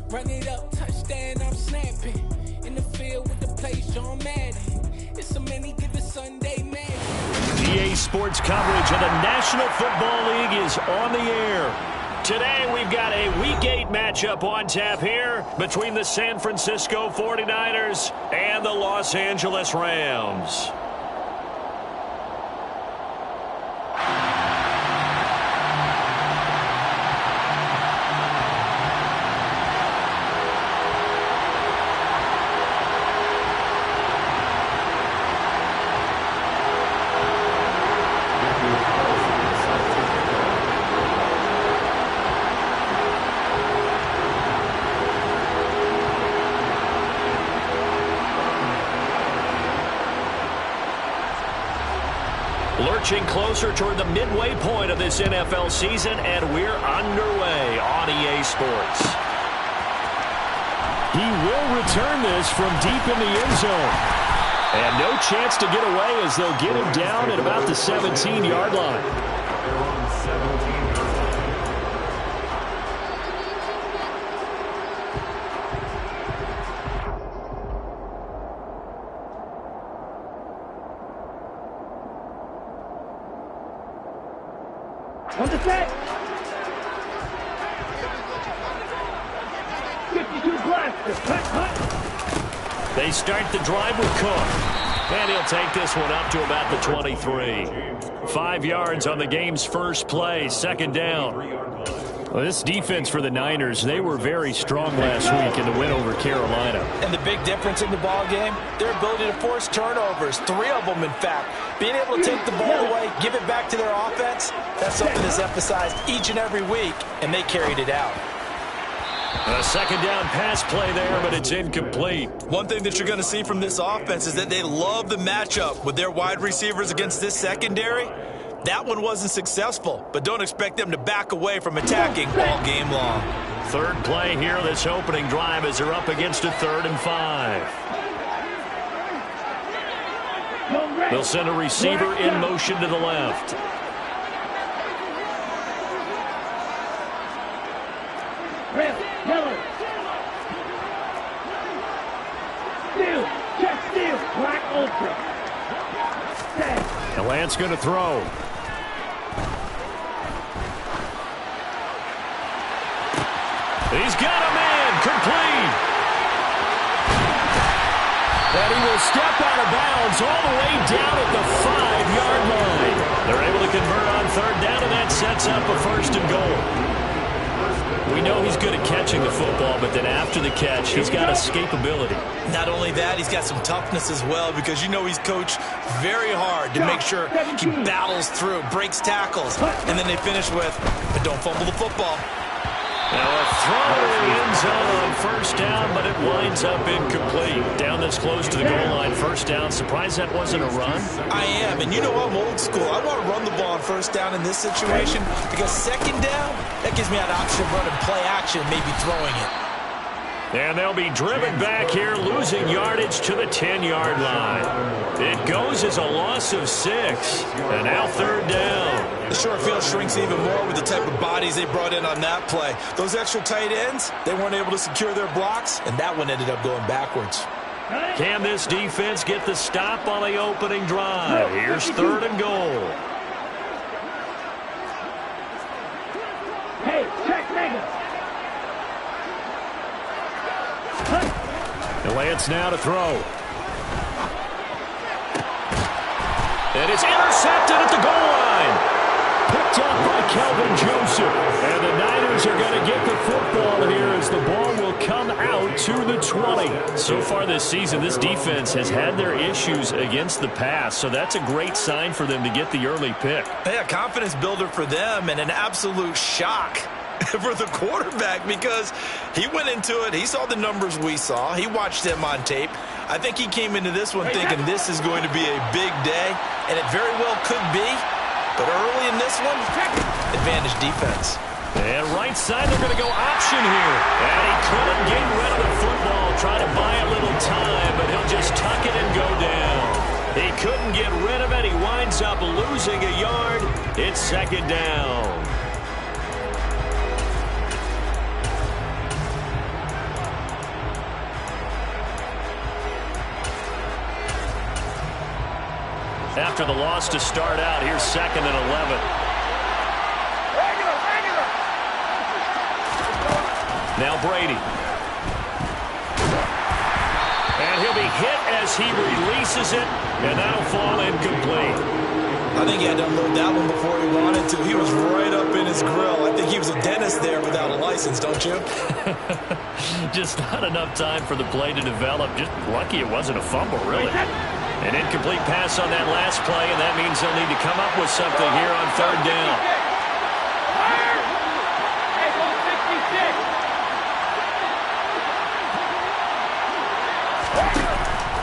Run it up, touchdown, I'm snapping. In the field with the plays, John Madden. It's so many, give it Sunday, man. EA Sports coverage of the National Football League is on the air. Today we've got a Week 8 matchup on tap here between the San Francisco 49ers and the Los Angeles Rams. Lurching closer toward the midway point of this NFL season, and we're underway on EA Sports. He will return this from deep in the end zone. And no chance to get away as they'll get him down at about the 17-yard line. On the set. 52 blaster. They start the drive with Cook. And he'll take this one up to about the 23. 5 yards on the game's first play, second down. Well, this defense for the Niners, they were very strong last week in the win over Carolina. And the big difference in the ball game, their ability to force turnovers, 3 of them in fact. Being able to take the ball away, give it back to their offense, that's something that's emphasized each and every week, and they carried it out. A second down pass play there, but it's incomplete. One thing that you're going to see from this offense is that they love the matchup with their wide receivers against this secondary. That one wasn't successful, but don't expect them to back away from attacking all game long. Third play here, this opening drive, as they're up against a 3rd and 5. They'll send a receiver in motion to the left. And Lance going to throw. He's got a man, complete. And he will step out of bounds all the way down at the 5-yard line. They're able to convert on 3rd down, and that sets up a 1st and goal. We know he's good at catching the football, but then after the catch, he's got escapability. Not only that, he's got some toughness as well, because you know he's coached very hard to make sure he battles through, breaks tackles, and then they finish with, but don't fumble the football. Now a throw in the end zone on 1st down, but it winds up incomplete. Down this close to the goal line, 1st down. Surprised that wasn't a run? I am, and you know I'm old school. I want to run the ball on 1st down in this situation, because 2nd down, that gives me an option of running play action, maybe throwing it. And they'll be driven back here, losing yardage to the 10-yard line. It goes as a loss of 6, and now 3rd down. The short field shrinks even more with the type of bodies they brought in on that play. Those extra tight ends, they weren't able to secure their blocks, and that one ended up going backwards. Can this defense get the stop on the opening drive? Here's 3rd and goal. Hey, check Mega. And Lance now to throw. And it's intercepted at the goal line. Picked up by Kelvin Joseph. And the Niners are going to get the football here as the ball will come out to the 20. So far this season, this defense has had their issues against the pass, so that's a great sign for them to get the early pick. Yeah, confidence builder for them, and an absolute shock for the quarterback, because he went into it, he saw the numbers we saw, he watched them on tape. I think he came into this one thinking this is going to be a big day, and it very well could be, but early in this one, advantage defense. And right side, they're going to go option here. And he couldn't get rid of the football, try to buy a little time, but he'll just tuck it and go down. He couldn't get rid of it. He winds up losing a yard. It's 2nd down. After the loss to start out, here's 2nd and 11. Now Brady. And he'll be hit as he releases it, and that'll fall incomplete. I think he had to unload that one before he wanted to. He was right up in his grill. I think he was a dentist there without a license, don't you? Just not enough time for the play to develop. Just lucky it wasn't a fumble, really. An incomplete pass on that last play, and that means they'll need to come up with something here on 3rd down.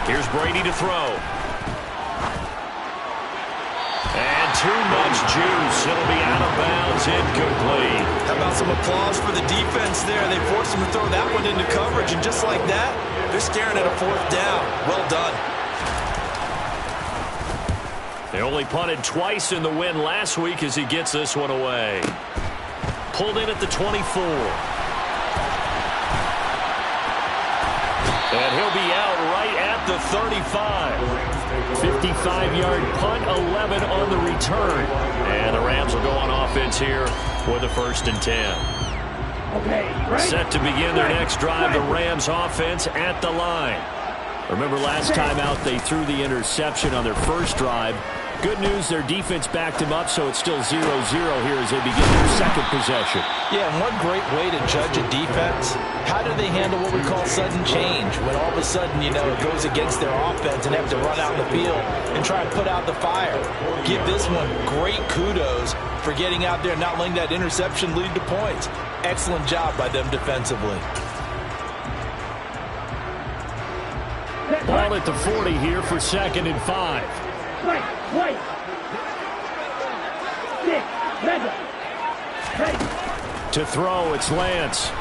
Here's Brady to throw. And too much juice. It'll be out of bounds, incomplete. How about some applause for the defense there? They forced him to throw that one into coverage, and just like that, they're staring at a 4th down. Well done. They only punted twice in the win last week as he gets this one away. Pulled in at the 24. And he'll be out right at the 35. 55-yard punt, 11 on the return. And the Rams will go on offense here with a 1st and 10. Set to begin their next drive, the Rams offense at the line. Remember last time out they threw the interception on their first drive. Good news, their defense backed him up, so it's still 0-0 here as they begin their 2nd possession. Yeah, and one great way to judge a defense, how do they handle what we call sudden change? When all of a sudden, you know, it goes against their offense and they have to run out in the field and try and put out the fire. Give this one great kudos for getting out there and not letting that interception lead to points. Excellent job by them defensively. Ball at the 40 here for 2nd and 5. To throw, it's Lance.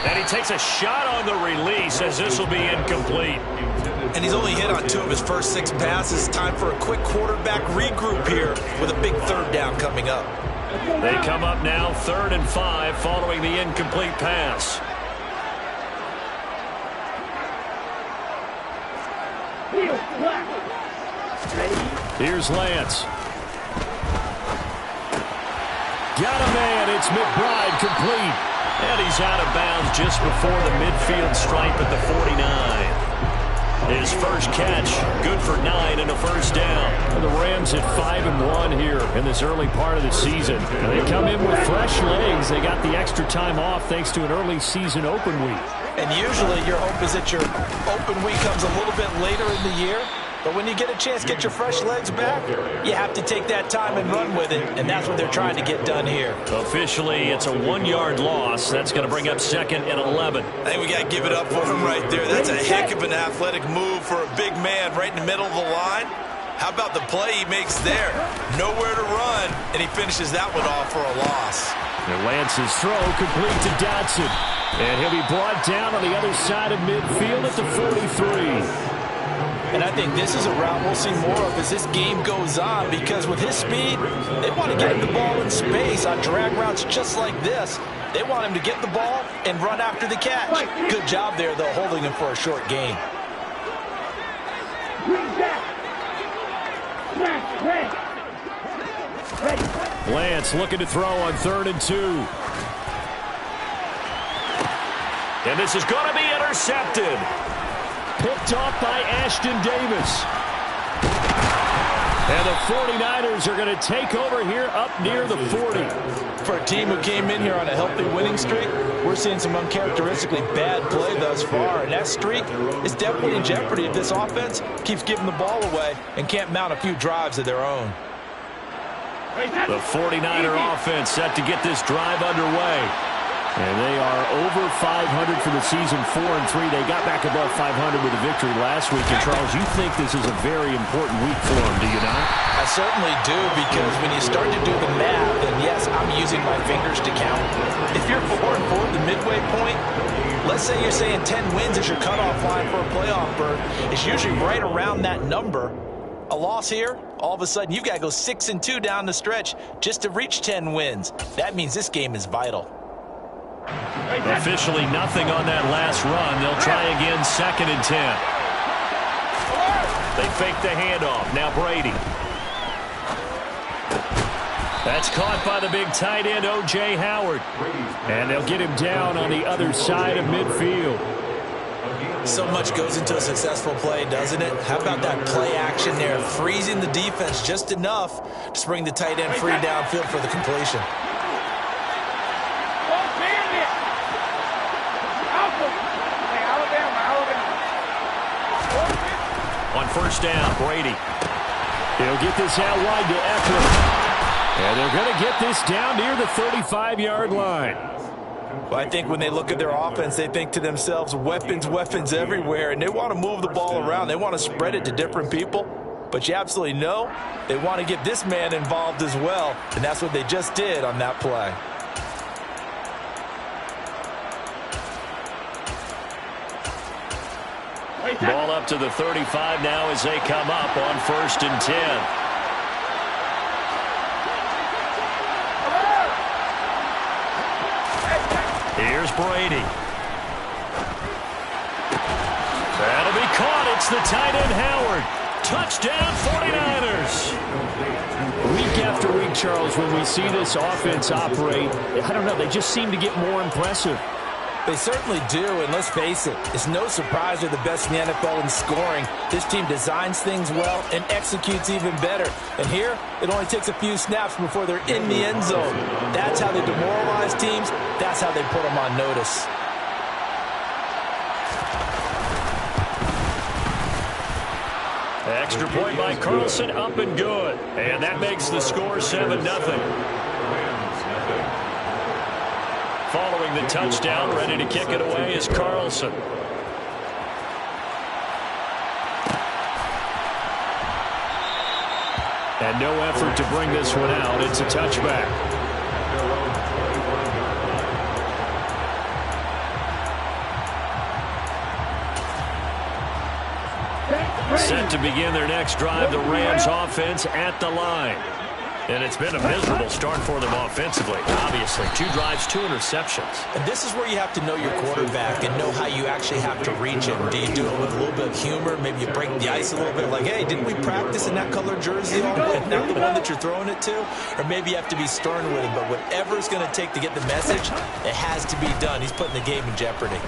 And he takes a shot on the release as this will be incomplete. And he's only hit on 2 of his first 6 passes. Time for a quick quarterback regroup here with a big 3rd down coming up. They come up now 3rd and 5 following the incomplete pass. Here's Lance. Got a man. It's McBride complete. And he's out of bounds just before the midfield stripe at the 49. His first catch, good for 9 and a 1st down. And the Rams at 5-1 here in this early part of the season. And they come in with fresh legs. They got the extra time off thanks to an early season open week. And usually your hope is that your open week comes a little bit later in the year. But when you get a chance to get your fresh legs back, you have to take that time and run with it, and that's what they're trying to get done here. Officially, it's a 1-yard loss. That's going to bring up 2nd and 11. I think we got to give it up for him right there. That's a heck of an athletic move for a big man right in the middle of the line. How about the play he makes there? Nowhere to run, and he finishes that one off for a loss. And Lance's throw complete to Dotson. And he'll be brought down on the other side of midfield at the 43. And I think this is a route we'll see more of as this game goes on, because with his speed, they want to get him the ball in space on drag routes just like this. They want him to get the ball and run after the catch. Good job there, though, holding him for a short gain. Lance looking to throw on 3rd and 2. And this is going to be intercepted. Picked off by Ashton Davis. And the 49ers are going to take over here up near the 40. For a team who came in here on a healthy winning streak, we're seeing some uncharacteristically bad play thus far. And that streak is definitely in jeopardy if this offense keeps giving the ball away and can't mount a few drives of their own. The 49er offense set to get this drive underway. And they are over 500 for the season, 4-3. They got back above 500 with a victory last week. And, Charles, you think this is a very important week for them, do you not? I certainly do, because when you start to do the math, and yes, I'm using my fingers to count. If you're 4-4 at the midway point, let's say you're saying 10 wins is your cutoff line for a playoff berth. It's usually right around that number. A loss here, all of a sudden you've got to go 6-2 down the stretch just to reach 10 wins. That means this game is vital. Officially nothing on that last run. They'll try again, 2nd and 10. They fake the handoff. Now Brady. That's caught by the big tight end, O.J. Howard. And they'll get him down on the other side of midfield. So much goes into a successful play, doesn't it? How about that play action there, freezing the defense just enough to bring the tight end free downfield for the completion. On first down, Brady. He'll get this out wide to Eckler. And they're going to get this down near the 35-yard line. Well, I think when they look at their offense, they think to themselves, weapons, weapons everywhere, and they want to move the ball around. They want to spread it to different people. But you absolutely know they want to get this man involved as well, and that's what they just did on that play. Ball up to the 35 now as they come up on 1st and 10. Here's Brady. That'll be caught. It's the tight end, Howard. Touchdown, 49ers. Week after week, Charles, when we see this offense operate, I don't know, they just seem to get more impressive. They certainly do, and let's face it, it's no surprise they're the best in the NFL in scoring. This team designs things well and executes even better. And here, it only takes a few snaps before they're in the end zone. That's how they demoralize teams. That's how they put them on notice. Extra point by Carlson, up and good. And that makes the score 7-0. Following the touchdown, ready to kick it away is Carlson. And no effort to bring this one out. It's a touchback. Set to begin their next drive, the Rams offense at the line. And it's been a miserable start for them offensively. Obviously, 2 drives, 2 interceptions. And this is where you have to know your quarterback and know how you actually have to reach him. Do you do it with a little bit of humor? Maybe you break the ice a little bit, like, hey, didn't we practice in that color jersey already? Not the one that you're throwing it to? Or maybe you have to be stern with him. But whatever it's going to take to get the message, it has to be done. He's putting the game in jeopardy.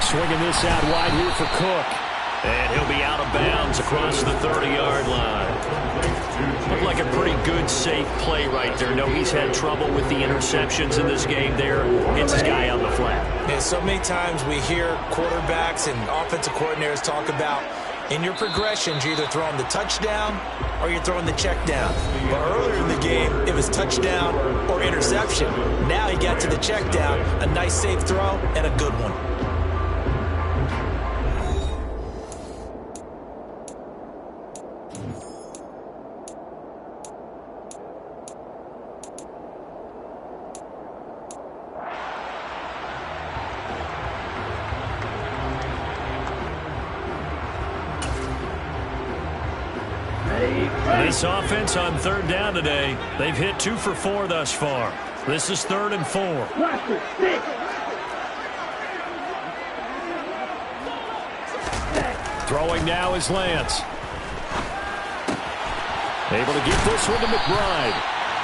Swinging this out wide here for Cook. And he'll be out of bounds across the 30-yard line. Looked like a pretty good, safe play right there. No, he's had trouble with the interceptions in this game there. Hits his guy on the flat. Yeah, so many times we hear quarterbacks and offensive coordinators talk about in your progressions, you're either throwing the touchdown or you're throwing the check down. But earlier in the game, it was touchdown or interception. Now he got to the check down, a nice safe throw, and a good one. This offense on 3rd down today, they've hit 2 for 4 thus far. This is 3rd and 4. Throwing now is Lance. Able to get this one to McBride.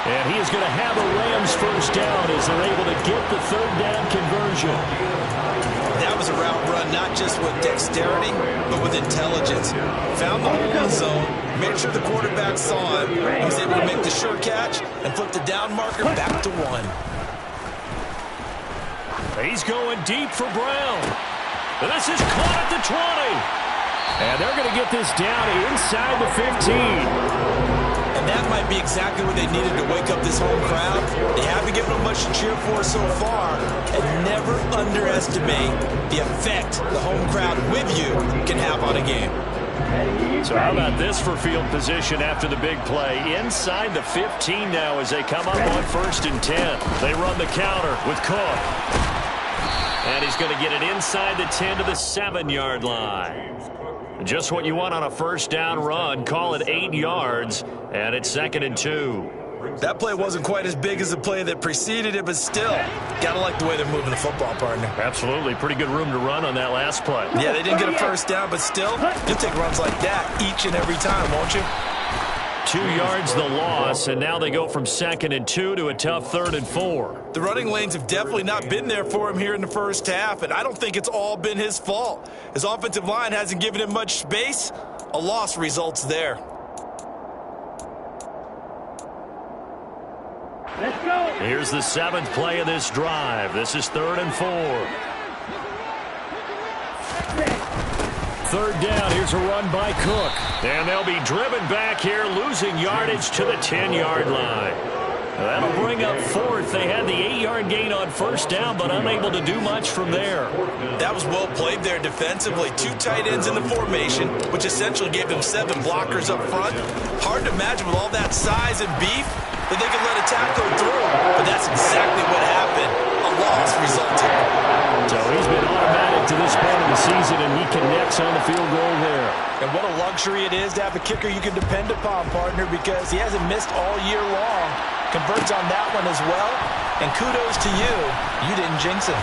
And he is going to have a Rams first down as they're able to get the 3rd down conversion. That was a route run not just with dexterity, but with intelligence. Found the hole in the zone, made sure the quarterback saw him. He was able to make the sure catch and flip the down marker back to 1. He's going deep for Brown. This is caught at the 20. And they're going to get this down inside the 15. And that might be exactly what they needed to wake up this home crowd. They haven't given them much to cheer for so far. And never underestimate the effect the home crowd with you can have on a game. So how about this for field position after the big play? Inside the 15 now as they come up on 1st and 10. They run the counter with Cook. And he's going to get it inside the 10 to the 7-yard line. Just what you want on a first down run. Call it 8 yards, and it's 2nd and 2. That play wasn't quite as big as the play that preceded it, but still, gotta like the way they're moving the football, partner. Absolutely. Pretty good room to run on that last play. Yeah, they didn't get a first down, but still, you'll take runs like that each and every time, won't you? 2 yards the loss, and now they go from 2nd and 2 to a tough 3rd and 4. The running lanes have definitely not been there for him here in the first half, and I don't think it's all been his fault. His offensive line hasn't given him much space. A loss results there. Let's go. Here's the 7th play of this drive. This is 3rd and 4. 3rd down. Here's a run by Cook. And they'll be driven back here, losing yardage to the 10-yard line. That'll bring up 4th. They had the 8-yard gain on 1st down, but unable to do much from there. That was well played there defensively. 2 tight ends in the formation, which essentially gave them 7 blockers up front. Hard to imagine with all that size and beef that they could let a tackle through, but that's exactly what happened. A loss resulted. So he's been automatic to this point of the season, and he connects on the field goal there. And what a luxury it is to have a kicker you can depend upon, partner, because he hasn't missed all year long. Converts on that one as well, and kudos to you. You didn't jinx him.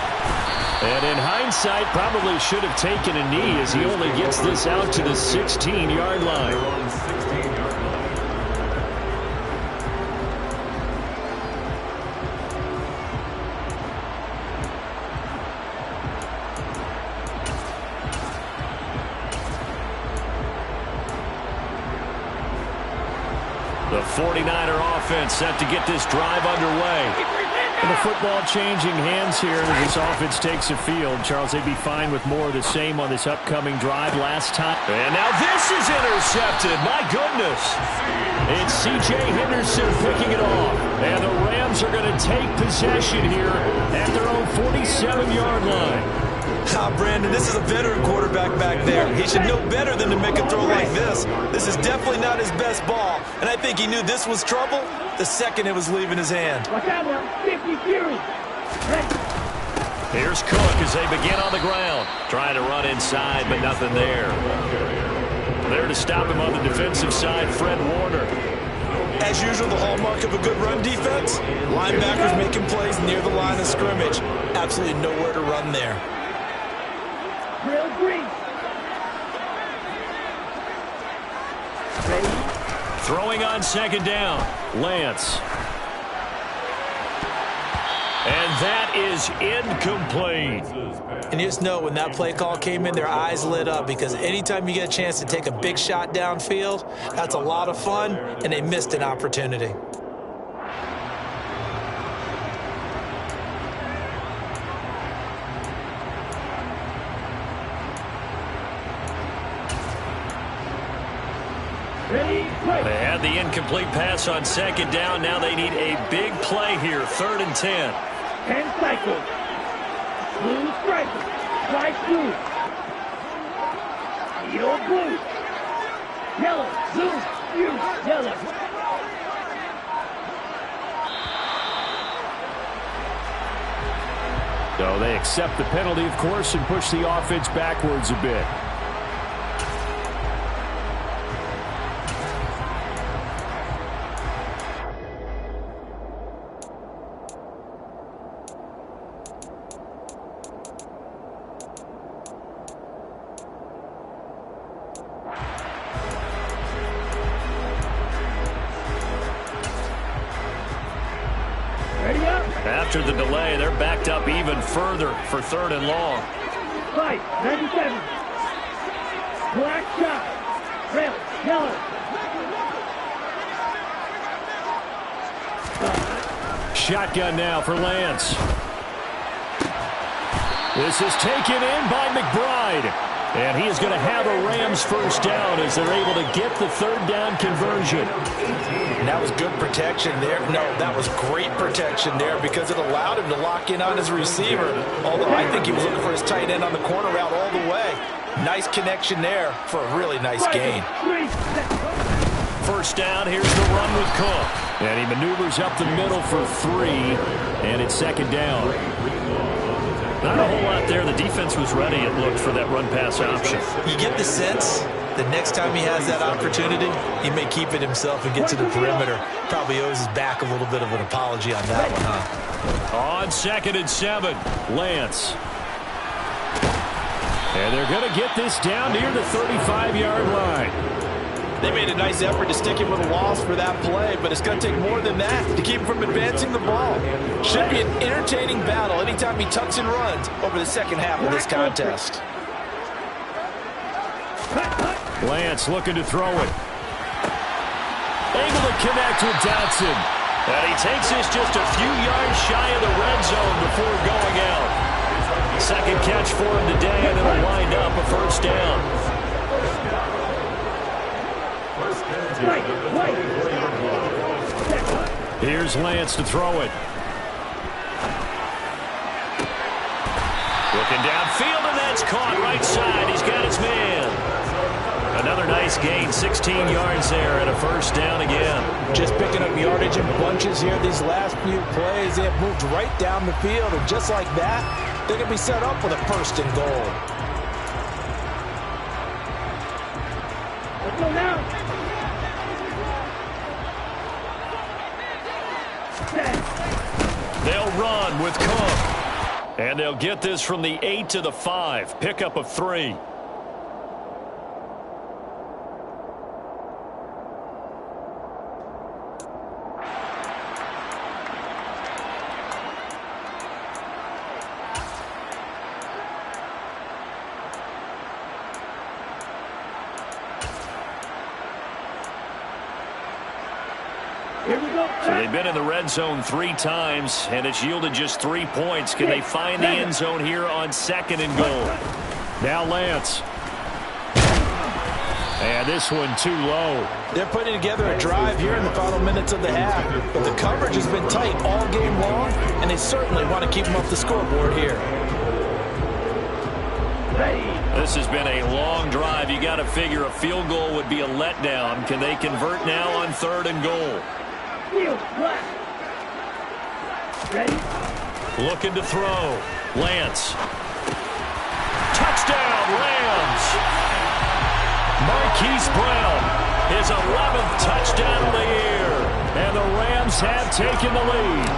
And in hindsight, probably should have taken a knee as he only gets this out to the 16-yard line. The 49er offense set to get this drive underway. And the football changing hands here as this offense takes the field. Charles, they'd be fine with more of the same on this upcoming drive last time. And now this is intercepted. My goodness. It's C.J. Henderson picking it off. And the Rams are going to take possession here at their own 47-yard line. Brandon, this is a veteran quarterback back there. He should know better than to make a throw like this. This is definitely not his best ball, and I think he knew this was trouble the second it was leaving his hand. Watch out now. 50 Fury. Here's Cook as they begin on the ground. Trying to run inside, but nothing there. There to stop him on the defensive side, Fred Warner. As usual, the hallmark of a good run defense, linebackers making plays near the line of scrimmage. Absolutely nowhere to run there. Real green. Throwing on 2nd down, Lance. And that is incomplete. And you just know when that play call came in, their eyes lit up, because anytime you get a chance to take a big shot downfield, that's a lot of fun, and they missed an opportunity. They had the incomplete pass on 2nd down. Now they need a big play here, 3rd and 10. 10 cycles. Blue striker. Strike blue. Yellow blue. Yellow. Blue. You. Yellow. So they accept the penalty, of course, and push the offense backwards a bit. After the delay, they're backed up even further for 3rd and long. Fight. 97. Black shot. Red. Yellow. Shotgun now for Lance. This is taken in by McBride. And he is going to have a Rams first down as they're able to get the 3rd down conversion. And that was good protection there. No, that was great protection there because it allowed him to lock in on his receiver. Although I think he was looking for his tight end on the corner route all the way. Nice connection there for a really nice gain. First down, here's the run with Cook. And he maneuvers up the middle for 3, and it's 2nd down. Not a whole lot there. The defense was ready, it looked, for that run-pass option. You get the sense the next time he has that opportunity, he may keep it himself and get to the perimeter. Probably owes his back a little bit of an apology on that one, huh? On 2nd and 7, Lance. And they're going to get this down near the 35-yard line. They made a nice effort to stick him with a loss for that play, but it's going to take more than that to keep him from advancing the ball. Should be an entertaining battle anytime he tucks and runs over the second half of this contest. Lance looking to throw it. Able to connect with Dotson. And he takes this just a few yards shy of the red zone before going out. Second catch for him today, and it'll wind up a first down. Here's Lance to throw it. Looking downfield, and that's caught right side. He's got his man. Another nice gain, 16 yards there, and a first down again. Just picking up yardage in bunches here these last few plays. They have moved right down the field, and just like that, they're going to be set up with a first and goal. Let's go now. They'll run with Cook. And they'll get this from the 8 to the 5. Pickup of 3. So they've been in the red zone 3 times, and it's yielded just 3 points. Can they find the end zone here on 2nd and goal? Now Lance. And this one too low. They're putting together a drive here in the final minutes of the half, but the coverage has been tight all game long, and they certainly want to keep them off the scoreboard here. This has been a long drive. You got to figure a field goal would be a letdown. Can they convert now on 3rd and goal? Looking to throw. Lance. Touchdown, Rams. Marquise Brown, his 11th touchdown of the year. And the Rams have taken the lead.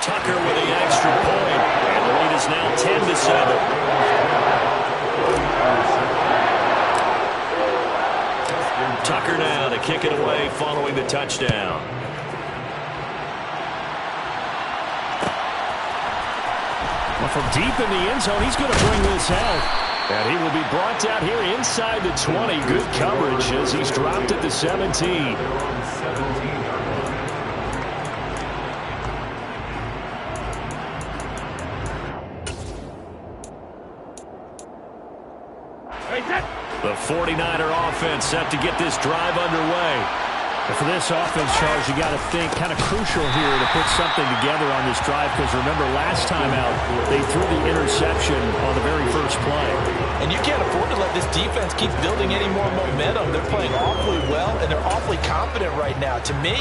Tucker with the extra point. And the lead is now 10-7. Tucker now to kick it away following the touchdown. Well, from deep in the end zone, he's going to bring this out. And he will be brought down here inside the 20. Good coverage as he's dropped at the 17. The 49er offense set to get this drive underway. But for this offense, Charles, you got to think kind of crucial here to put something together on this drive, because remember last time out they threw the interception on the very first play. And you can't afford to let this defense keep building any more momentum. They're playing awfully well, and they're awfully confident right now. To me,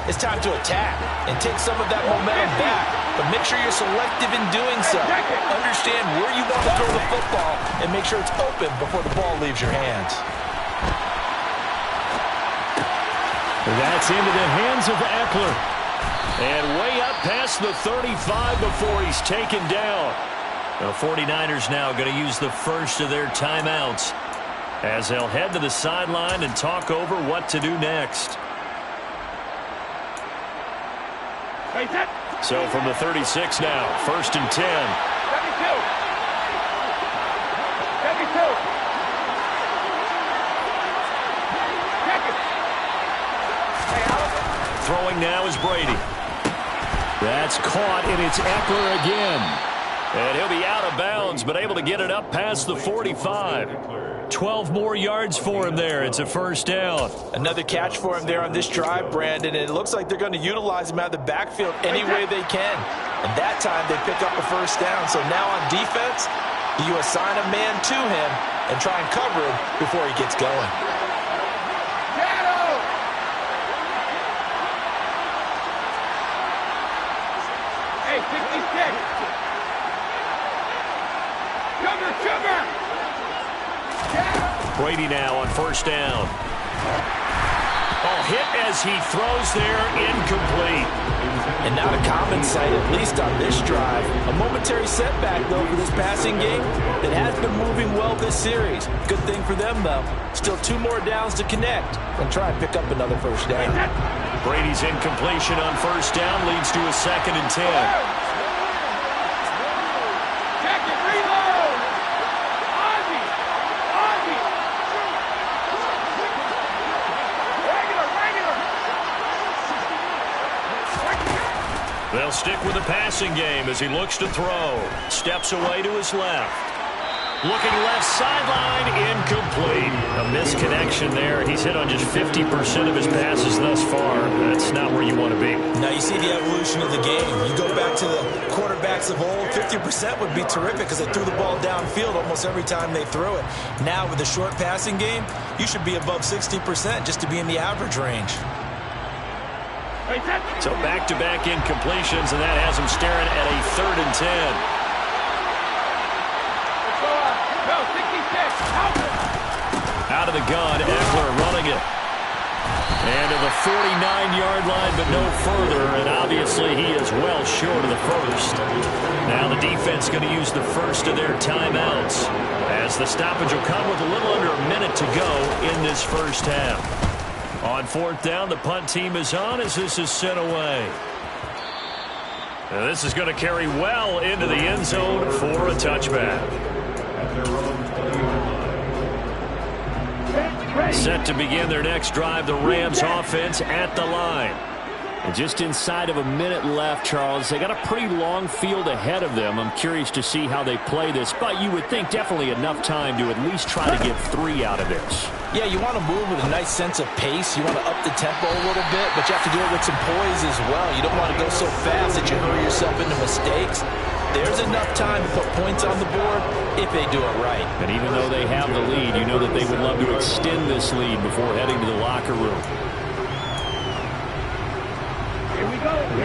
it's time to attack and take some of that momentum back. But make sure you're selective in doing so. Understand where you want to throw the football and make sure it's open before the ball leaves your hands. That's into the hands of Eckler. And way up past the 35 before he's taken down. The 49ers now going to use the first of their timeouts as they'll head to the sideline and talk over what to do next. So from the 36 now, 1st and 10. 72. Throwing now is Brady. That's caught, and it's Eckler again. And he'll be out of bounds, but able to get it up past the 45. 12 more yards for him there. It's a first down. Another catch for him there on this drive, Brandon, and it looks like they're going to utilize him out of the backfield any way they can. And that time they pick up a first down. So now on defense, you assign a man to him and try and cover him before he gets going. Brady now on first down. Oh, hit as he throws there, incomplete. And not a common sight, at least on this drive. A momentary setback, though, for this passing game that has been moving well this series. Good thing for them, though. Still 2 more downs to connect and try and pick up another first down. Brady's incompletion on first down leads to a 2nd and 10. They'll stick with the passing game as he looks to throw. Steps away to his left. Looking left sideline, incomplete. A misconnection there. He's hit on just 50% of his passes thus far. That's not where you want to be. Now you see the evolution of the game. You go back to the quarterbacks of old, 50% would be terrific because they threw the ball downfield almost every time they threw it. Now with the short passing game, you should be above 60% just to be in the average range. So back-to-back incompletions, and that has him staring at a 3rd and 10. Out of the gun, Eckler running it. And to the 49-yard line, but no further, and obviously he is well short of the first. Now the defense going to use the first of their timeouts, as the stoppage will come with a little under a minute to go in this first half. On 4th down, the punt team is on as this is sent away. Now this is going to carry well into the end zone for a touchback. Set to begin their next drive, the Rams offense at the line. And just inside of a minute left, Charles, they got a pretty long field ahead of them. I'm curious to see how they play this, but you would think definitely enough time to at least try to get 3 out of this. Yeah, you want to move with a nice sense of pace. You want to up the tempo a little bit, but you have to do it with some poise as well. You don't want to go so fast that you hurry yourself into mistakes. There's enough time to put points on the board if they do it right. And even though they have the lead, you know that they would love to extend this lead before heading to the locker room.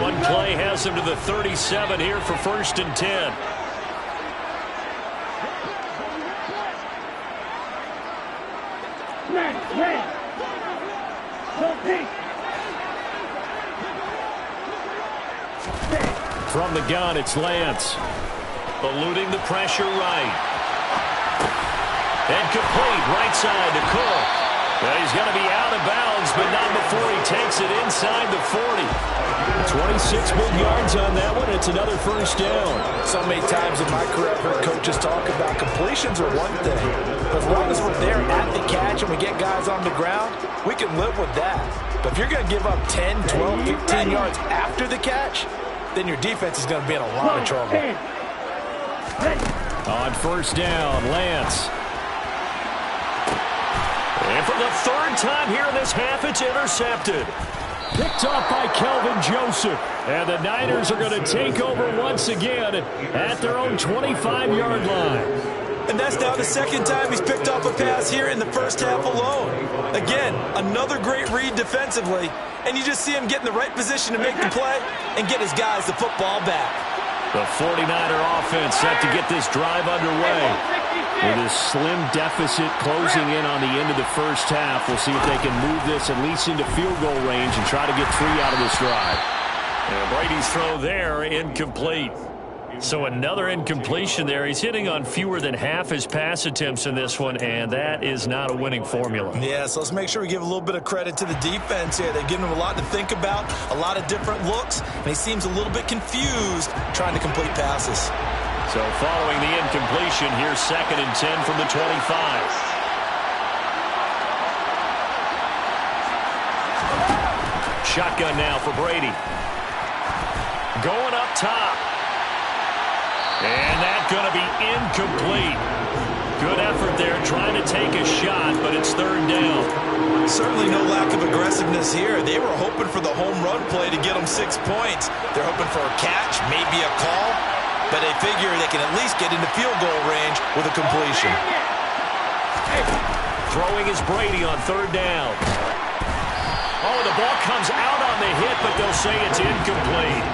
One play has him to the 37 here for 1st and 10. From the gun, it's Lance. Eluding the pressure right. And complete right side to Cook. Well, he's going to be out of bounds, but not before he takes it inside the 40. 26 big yards on that one. It's another first down. So many times in my career, I've heard coaches talk about completions are one thing. But as long as we're there at the catch and we get guys on the ground, we can live with that. But if you're going to give up 10, 12, 15 yards after the catch, then your defense is going to be in a lot of trouble. On first down, Lance. And for the 3rd time here in this half, it's intercepted. Picked off by Kelvin Joseph. And the Niners are going to take over once again at their own 25-yard line. And that's now the 2nd time he's picked off a pass here in the first half alone. Again, another great read defensively. And you just see him get in the right position to make the play and get his guys the football back. The 49er offense set to get this drive underway. With a slim deficit closing in on the end of the first half, we'll see if they can move this at least into field goal range and try to get 3 out of this drive. And Brady's throw there, incomplete. So another incompletion there. He's hitting on fewer than half his pass attempts in this one, and that is not a winning formula. Yeah, so let's make sure we give a little bit of credit to the defense here. They've given him a lot to think about, a lot of different looks, and he seems a little bit confused trying to complete passes. So following the incompletion, here's 2nd and 10 from the 25. Shotgun now for Brady. Going up top. And that's going to be incomplete. Good effort there trying to take a shot, but it's 3rd down. Certainly no lack of aggressiveness here. They were hoping for the home run play to get them 6 points. They're hoping for a catch, maybe a call, but they figure they can at least get into field goal range with a completion. Throwing is Brady on 3rd down. Oh, the ball comes out on the hit, but they'll say it's incomplete.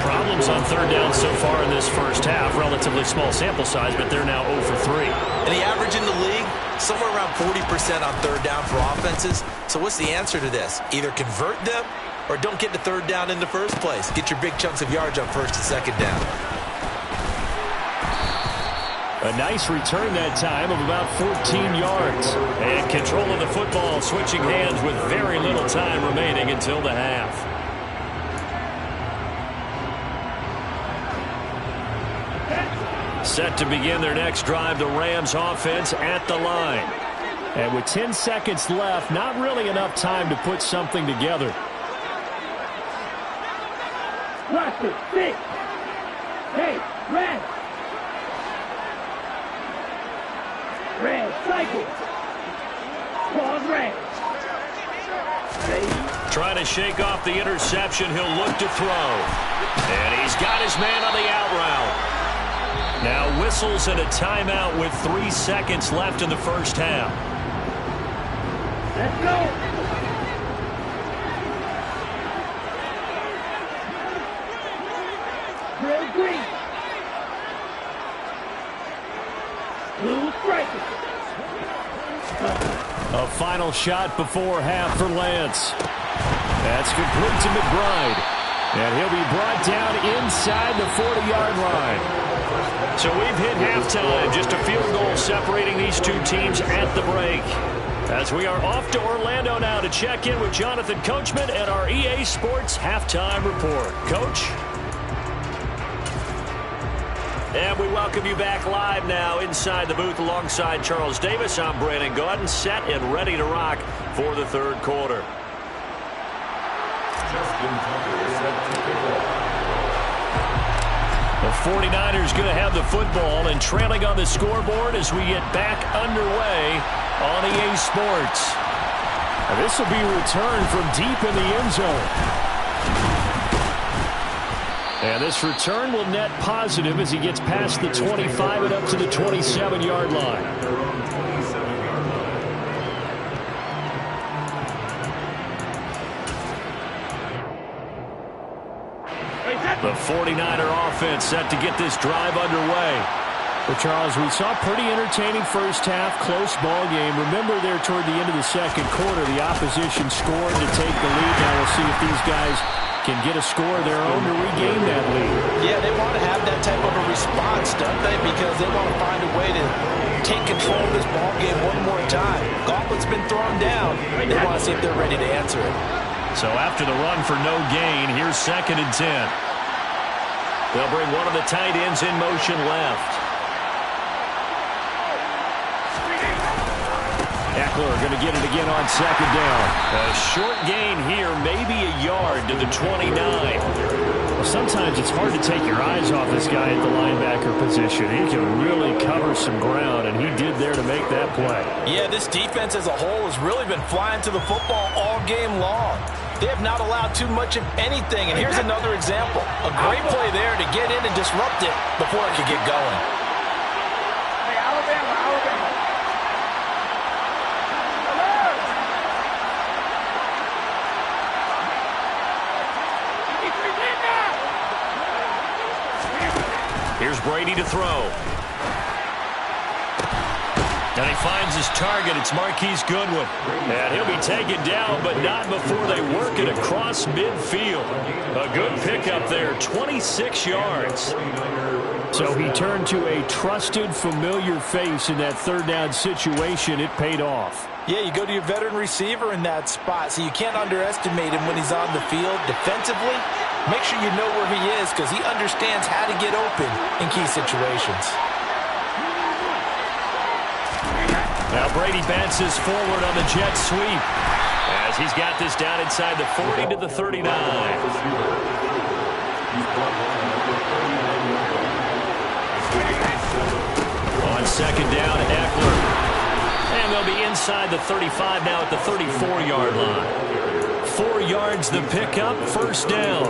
Problems on third down so far in this first half. Relatively small sample size, but they're now 0 for 3. And the average in the league, somewhere around 40% on third down for offenses. So what's the answer to this? Either convert them or don't get to third down in the first place. Get your big chunks of yards on first and second down. A nice return that time of about 14 yards. And control of the football, switching hands with very little time remaining until the half. Set to begin their next drive, the Rams offense at the line. And with 10 seconds left, not really enough time to put something together. Watch it. 6. Hey, red. Red, cycle. Pause red. Trying to shake off the interception. He'll look to throw. And he's got his man on the out route. Now whistles and a timeout with 3 seconds left in the first half. Let's go. Red, green. Blue, striker. A final shot before half for Lance. That's complete to McBride. And he'll be brought down inside the 40-yard line. So we've hit halftime. Just a field goal separating these two teams at the break. As we are off to Orlando now to check in with Jonathan Coachman and our EA Sports Halftime Report. Coach? And we welcome you back live now inside the booth alongside Charles Davis. I'm Brandon Gaudin, set and ready to rock for the third quarter. The 49ers going to have the football and trailing on the scoreboard as we get back underway on EA Sports. And this will be returned from deep in the end zone. And this return will net positive as he gets past the 25 and up to the 27-yard line. The 49er offense set to get this drive underway. Well, Charles, we saw a pretty entertaining first half, close ball game. Remember there toward the end of the second quarter, the opposition scored to take the lead. Now we'll see if these guys can get a score of their own to regain that lead. Yeah, they want to have that type of a response, don't they? Because they want to find a way to take control of this ball game one more time. Gauntlet's been thrown down. They want to see if they're ready to answer it. So after the run for no gain, here's 2nd and 10. They'll bring one of the tight ends in motion left. Eckler going to get it again on 2nd down. A short gain here, maybe a yard to the 29. Well, sometimes it's hard to take your eyes off this guy at the linebacker position. He can really cover some ground, and he did there to make that play. Yeah, this defense as a whole has really been flying to the football all game long. They have not allowed too much of anything, and here's another example. A great play there to get in and disrupt it before it could get going. Hey, Alabama, Alabama. Here's Brady to throw. And he finds his target. It's Marquise Goodwin. And he'll be taken down, but not before they work it across midfield. A good pickup there, 26 yards. So he turned to a trusted, familiar face in that third down situation. It paid off. Yeah, you go to your veteran receiver in that spot, so you can't underestimate him when he's on the field defensively. Make sure you know where he is because he understands how to get open in key situations. Now Brady bounces forward on the jet sweep as he's got this down inside the 40 to the 39. On 2nd down, Eckler. And they'll be inside the 35 now at the 34-yard line. 4 yards the pickup, 1st down.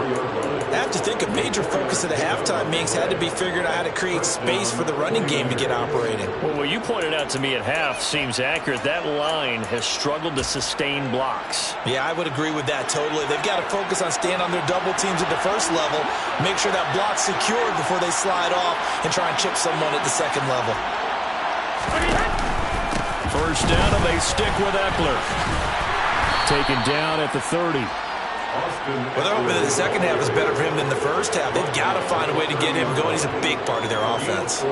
I have to think a major focus of the halftime meetings had to be figuring out how to create space for the running game to get operating. Well, what you pointed out to me at half seems accurate. That line has struggled to sustain blocks. Yeah, I would agree with that totally. They've got to focus on staying on their double teams at the first level, make sure that block's secured before they slide off and try and chip someone at the second level. First down, and they stick with Eckler. Taken down at the 30. Well, they're hoping that the second half is better for him than the first half. They've got to find a way to get him going. He's a big part of their offense.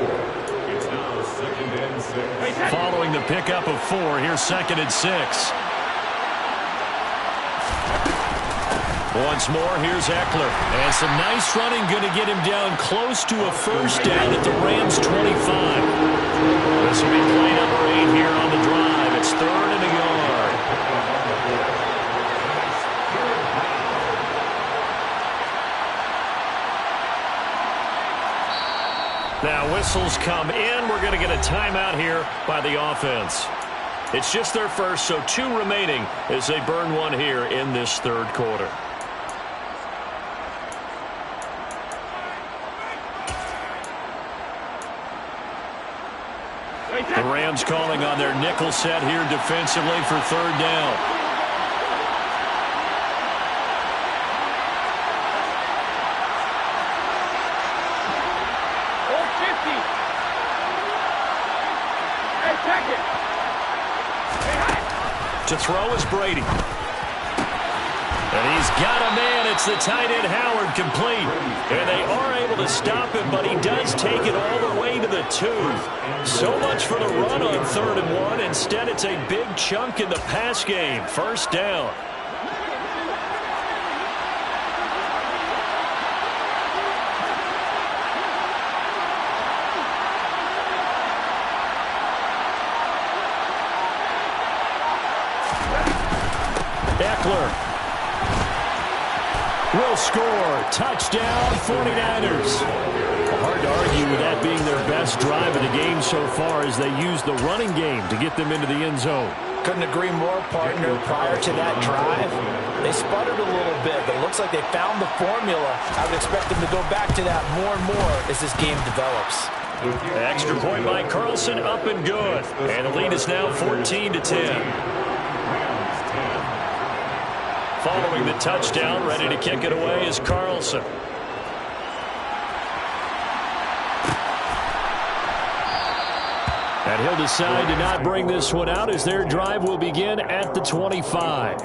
Following the pickup of 4, here's 2nd and 6. Once more, here's Eckler. And some nice running, going to get him down close to a first down at the Rams' 25. This will be play number 8 here on the drive. It's 3rd and a yard. Now whistles come in. We're going to get a timeout here by the offense. It's just their first, so 2 remaining as they burn one here in this 3rd quarter. The Rams calling on their nickel set here defensively for 3rd down. To throw is Brady. And he's got a man. It's the tight end Howard, complete. And they are able to stop him, but he does take it all the way to the 2. So much for the run on 3rd and 1. Instead, it's a big chunk in the pass game. First down. Eckler will score. Touchdown, 49ers. Well, hard to argue with that being their best drive of the game so far as they use the running game to get them into the end zone. Couldn't agree more, partner. Prior to that drive, they sputtered a little bit, but it looks like they found the formula. I would expect them to go back to that more and more as this game develops. Extra point by Carlson, up and good. And the lead is now 14-10. Following the touchdown, ready to kick it away is Carlson. And he'll decide to not bring this one out as their drive will begin at the 25.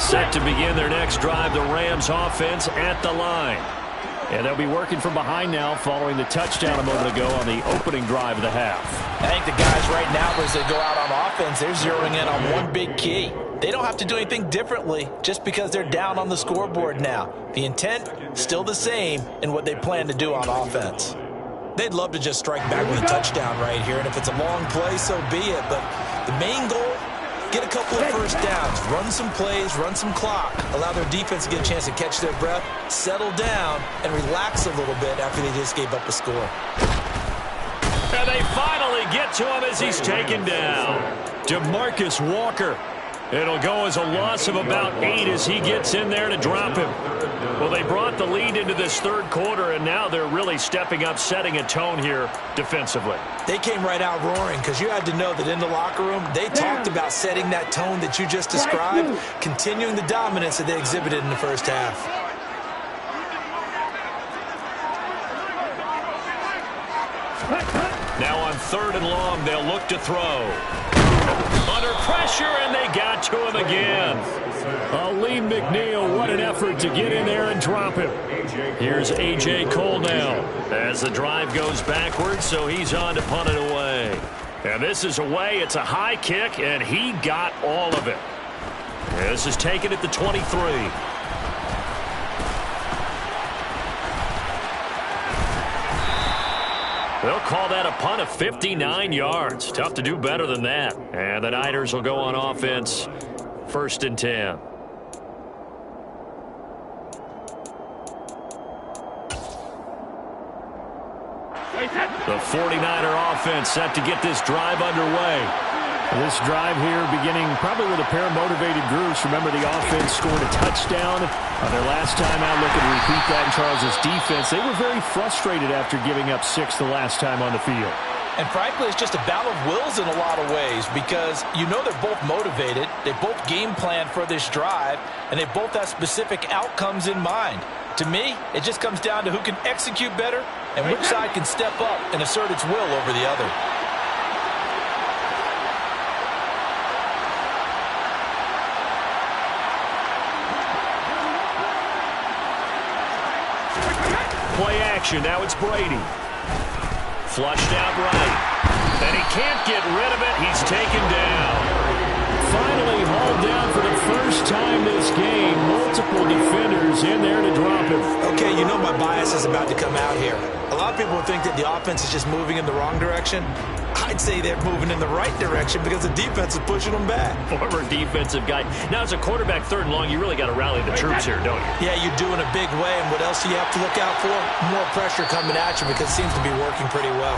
Set to begin their next drive, the Rams offense at the line. And they'll be working from behind now following the touchdown a moment ago on the opening drive of the half. I think the guys right now, as they go out on offense, they're zeroing in on one big key. They don't have to do anything differently just because they're down on the scoreboard now. The intent, still the same in what they plan to do on offense. They'd love to just strike back with a touchdown right here, and if it's a long play, so be it. But the main goal, get a couple of first downs, run some plays, run some clock, allow their defense to get a chance to catch their breath, settle down, and relax a little bit after they just gave up a score. And they finally get to him as he's taken down. DeMarcus Walker. It'll go as a loss of about 8 as he gets in there to drop him. Well, they brought the lead into this 3rd quarter, and now they're really stepping up, setting a tone here defensively. They came right out roaring because you had to know that in the locker room, they talked about setting that tone that you just described, continuing the dominance that they exhibited in the first half. Now on 3rd and long, they'll look to throw. Under pressure, and they got to him again. Aleem McNeil, what an effort to get in there and drop him. Here's A.J. Cole now as the drive goes backwards, so he's on to punt it away. And this is away. It's a high kick, and he got all of it. This is taken at the 23. They'll call that a punt of 59 yards. Tough to do better than that. And the Niners will go on offense. 1st and 10. The 49er offense set to get this drive underway. This drive here beginning probably with a pair of motivated groups. Remember, the offense scored a touchdown on their last time out. Looking to repeat that in Charles's defense. They were very frustrated after giving up 6 the last time on the field. And frankly, it's just a battle of wills in a lot of ways because you know they're both motivated. They both game plan for this drive, and they both have specific outcomes in mind. To me, it just comes down to who can execute better and which side can step up and assert its will over the other. Play action. Now it's Brady. Flushed out right. And he can't get rid of it. He's taken down. Finally hauled down for the first time this game. Multiple defenders in there to drop him. Okay, you know my bias is about to come out here. A lot of people think that the offense is just moving in the wrong direction. I'd say they're moving in the right direction because the defense is pushing them back. Former defensive guy. Now, as a quarterback, 3rd and long, you really got to rally the troops here, don't you? Yeah, you do in a big way. And what else do you have to look out for? More pressure coming at you because it seems to be working pretty well.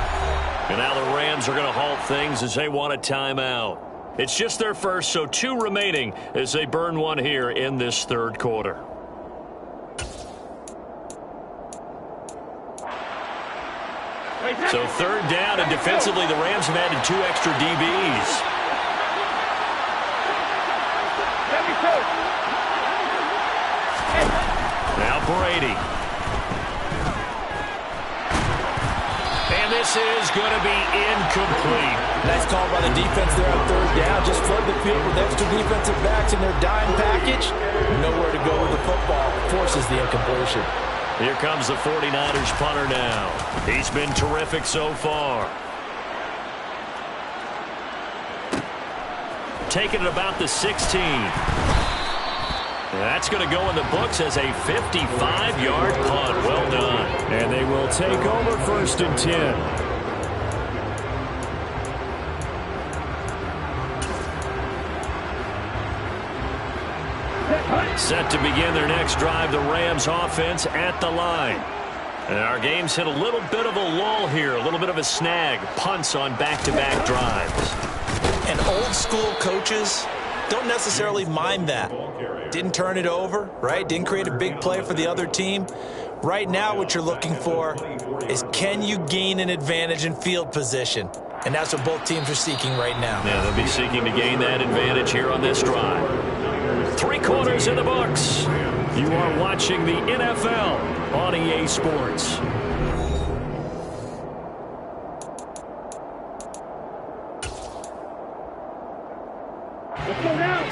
And now the Rams are going to halt things as they want a timeout. It's just their first, so 2 remaining as they burn one here in this 3rd quarter. So 3rd down, and defensively the Rams have added 2 extra DBs. Now Brady. And this is going to be incomplete. Nice call by the defense there on 3rd down. Just flood the field with extra defensive backs in their dime package. Nowhere to go with the football. Forces the incompletion. Here comes the 49ers punter now. He's been terrific so far. Taking it about the 16. That's going to go in the books as a 55-yard punt. Well done. And they will take over 1st and 10. Set to begin their next drive, the Rams offense at the line. And our game's hit a little bit of a lull here, a little bit of a snag. Punts on back-to-back drives. And old-school coaches don't necessarily mind that. Didn't turn it over, right? Didn't create a big play for the other team. Right now what you're looking for is can you gain an advantage in field position? And that's what both teams are seeking right now. Yeah, they'll be seeking to gain that advantage here on this drive. 3 quarters in the books. You are watching the NFL on EA Sports.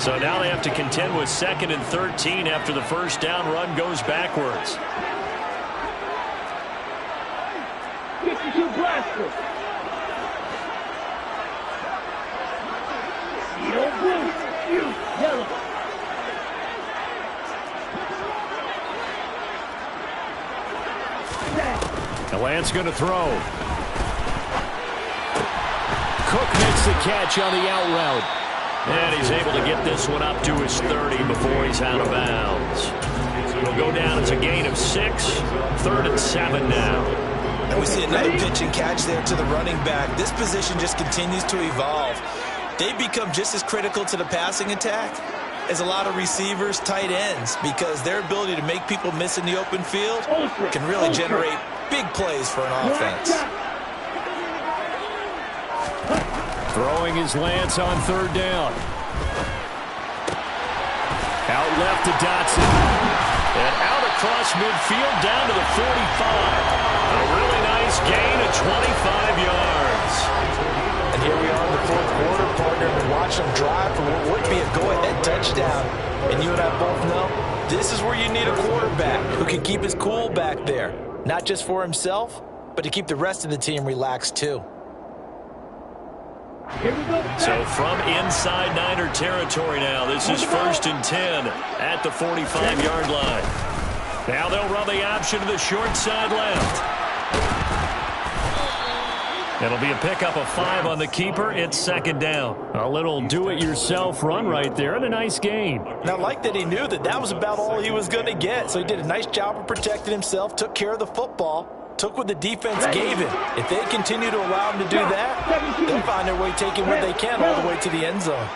So now they have to contend with 2nd and 13 after the 1st down run goes backwards. 52 blaster. Blue, yellow. Lance going to throw. Cook makes the catch on the out route. And he's able to get this one up to his 30 before he's out of bounds. It'll go down as a gain of 6. 3rd and 7 now. And we see another pitch and catch there to the running back. This position just continues to evolve. They become just as critical to the passing attack as a lot of receivers, tight ends, because their ability to make people miss in the open field can really generate big plays for an offense. Throwing his Lance on 3rd down. Out left to Dotson. And out across midfield down to the 45. A really nice gain of 25 yards. And here we are in the 4th quarter, partner, and watch them drive for what would be a go-ahead touchdown. And you and I both know this is where you need a quarterback who can keep his cool back there. Not just for himself, but to keep the rest of the team relaxed too. So from inside Niner territory now, this is 1st and 10 at the 45-yard line. Now they'll run the option to the short side left. It'll be a pickup of 5 on the keeper. It's 2nd down. A little do-it-yourself run right there and a nice gain. And I like that he knew that that was about all he was going to get. So he did a nice job of protecting himself, took care of the football. took what the defense gave him. If they continue to allow him to do that, they'll find their way taking what they can all the way to the end zone.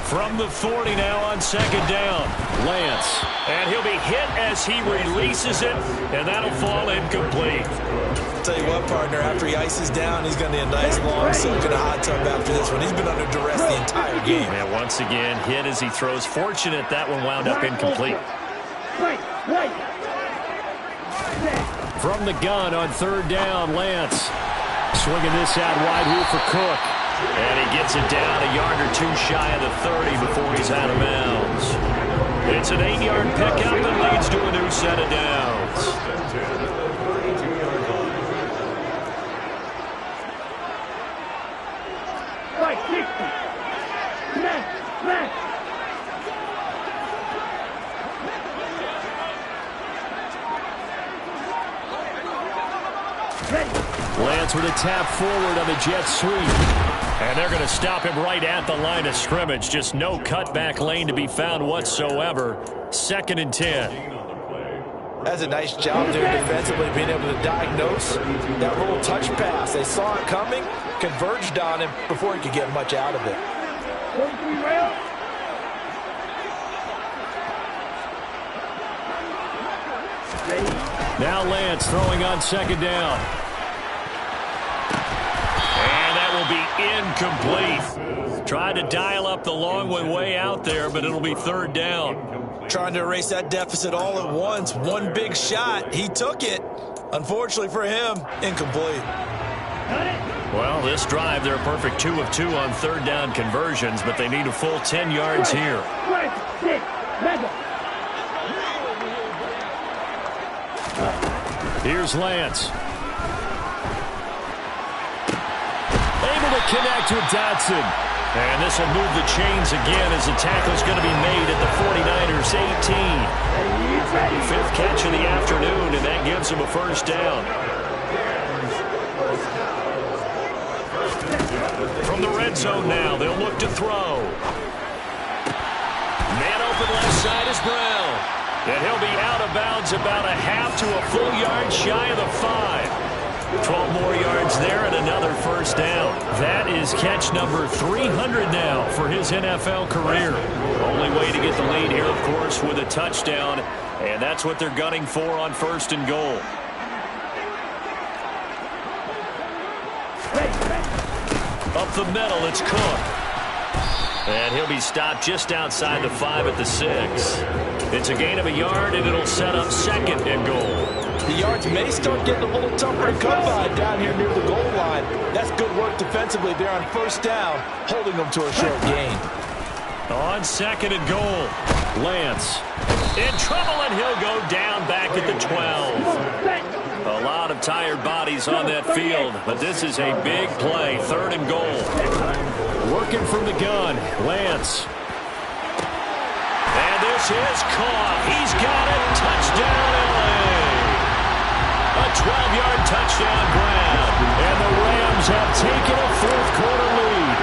From the 40 now on second down, Lance. And he'll be hit as he releases it, and that'll fall incomplete. I'll tell you what, partner, after he ices down, he's going to need a nice long soak in a hot tub after this one. He's been under duress the entire game. And once again, hit as he throws. Fortunate that one wound up incomplete. From the gun on third down, Lance. Swinging this out wide here for Cook. And he gets it down a yard or two shy of the 30 before he's out of bounds. It's an 8-yard pickup that leads to a new set of downs. Lance with a tap forward on the jet sweep. And they're going to stop him right at the line of scrimmage. Just no cutback lane to be found whatsoever. 2nd and 10. That's a nice job there defensively, being able to diagnose that little touch pass. They saw it coming, converged on him before he could get much out of it. Now Lance throwing on second down. And that will be incomplete. Tried to dial up the long one way out there, but it'll be third down. Trying to erase that deficit all at once. One big shot. He took it. Unfortunately for him, incomplete. Well, this drive, they're a perfect 2 of 2 on third down conversions, but they need a full 10 yards here. Here's Lance. Able to connect with Dotson. And this will move the chains again as the tackle's going to be made at the 49ers 18. 5th catch of the afternoon, and that gives him a first down. From the red zone now, they'll look to throw. Man open left side is Brown. And he'll be out of bounds about a half to a full yard shy of the 5. 12 more yards there and another first down. That is catch number 300 now for his NFL career. Only way to get the lead here, of course, with a touchdown. And that's what they're gunning for on 1st and goal. Up the middle, it's Cook. And he'll be stopped just outside the 5 at the 6. It's a gain of a yard, and it'll set up 2nd and goal. The yards may start getting a little tougher to come by down here near the goal line. That's good work defensively there on first down, holding them to a short gain. On 2nd and goal, Lance in trouble, and he'll go down back at the 12. A lot of tired bodies on that field, but this is a big play, 3rd and goal. Working from the gun, Lance. And this is caught. He's got it. Touchdown, LA. A 12-yard touchdown grab. And the Rams have taken a 4th quarter lead.